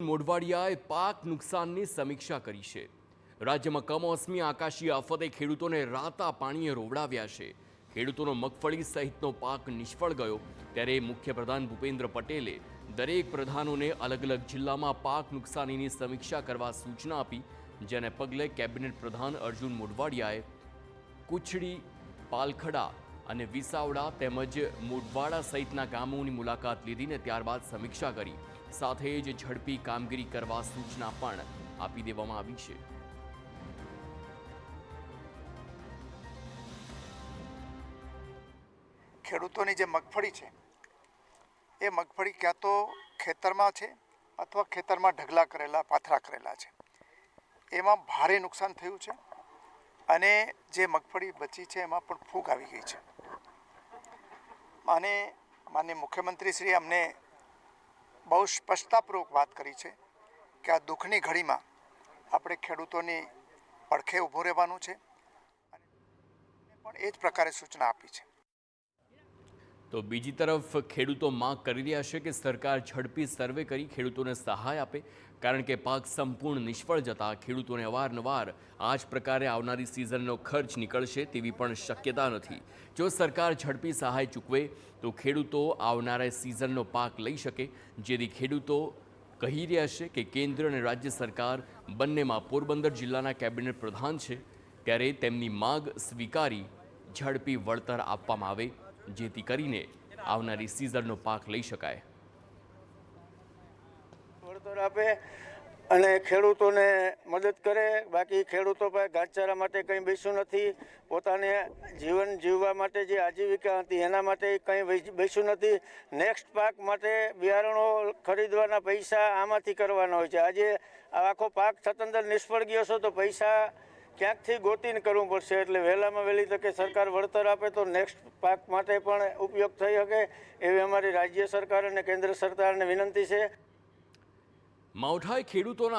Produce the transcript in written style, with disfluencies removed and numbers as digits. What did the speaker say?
મોઢવાડિયાએ પાક નુકસાનની સમીક્ષા કરી છે। રાજ્યમાં કમોસમી આકાશી આફતે ખેડૂતોને રાતા પાણીએ રોવડાવ્યા છે। ખેડૂતોનો મગફળી સહિતનો પાક નિષ્ફળ ગયો ત્યારે મુખ્યપ્રધાન ભૂપેન્દ્ર પટેલે દરેક પ્રધાનોને અલગ અલગ જિલ્લામાં પાક નુકસાનીની સમીક્ષા કરવા સૂચના આપી, જેને પગલે કેબિનેટ પ્રધાન અર્જુન મોઢવાડિયાએ કુચડી, પાલખડા અને વિસાવડા તેમજ મોઢવાડા સહિતના ગામોની મુલાકાત લીધીને ત્યારબાદ સમીક્ષા કરી, સાથે જ ઝડપી કામગીરી કરવા સૂચના પણ આપી દેવામાં આવી છે। ખેડૂતોની જે મગફળી છે એ મગફળી ક્યાં તો ખેતરમાં છે અથવા ખેતરમાં ઢગલા કરેલા, પાથરા કરેલા છે, એમાં ભારે નુકસાન થયું છે અને જે મગફળી બચી છે એમાં પણ ફૂગ આવી ગઈ છે। અને માનનીય મુખ્યમંત્રીશ્રીએ અમને બહુ સ્પષ્ટતાપૂર્વક વાત કરી છે કે આ દુઃખની ઘડીમાં આપણે ખેડૂતોની પડખે ઊભું રહેવાનું છે અને પણ એ જ પ્રકારે સૂચના આપી છે। તો બીજી તરફ ખેડૂતો માંગ કરી રહ્યા છે કે સરકાર ઝડપી સર્વે કરી ખેડૂતોને સહાય આપે, કારણ કે પાક સંપૂર્ણ નિષ્ફળ જતા ખેડૂતોને અવારનવાર આ જ પ્રકારે આવનારી સિઝનનો ખર્ચ નીકળશે તેવી પણ શક્યતા નથી। જો સરકાર ઝડપી સહાય ચૂકવે તો ખેડૂતો આવનારા સિઝનનો પાક લઈ શકે, જેથી ખેડૂતો કહી રહ્યા છે કે કેન્દ્ર અને રાજ્ય સરકાર બંનેમાં પોરબંદર જિલ્લાના કેબિનેટ પ્રધાન છે, ત્યારે તેમની માંગ સ્વીકારી ઝડપી વળતર આપવામાં આવે, જેથી કરીને આવનારી સિઝનનો પાક લઈ શકાય। વળતર આપે અને ખેડૂતોને મદદ કરે। બાકી ખેડૂતો પાસે ઘાસચારા માટે કંઈ બેસ્યું નથી, પોતાને જીવન જીવવા માટે જે આજીવિકા હતી એના માટે કંઈ બેસ્યું નથી। નેક્સ્ટ પાક માટે બિયારણો ખરીદવાના પૈસા આમાંથી કરવાના હોય છે। આજે આખો પાક સતંતર નિષ્ફળ ગયો છે તો પૈસા ક્યાંકથી ગોતીને કરવું પડશે, એટલે વહેલામાં વહેલી તકે સરકાર વળતર આપે તો નેક્સ્ટ પાક માટે પણ ઉપયોગ થઈ શકે એવી અમારી રાજ્ય સરકાર અને કેન્દ્ર સરકારને વિનંતી છે। માવઠાએ ખેડૂતોના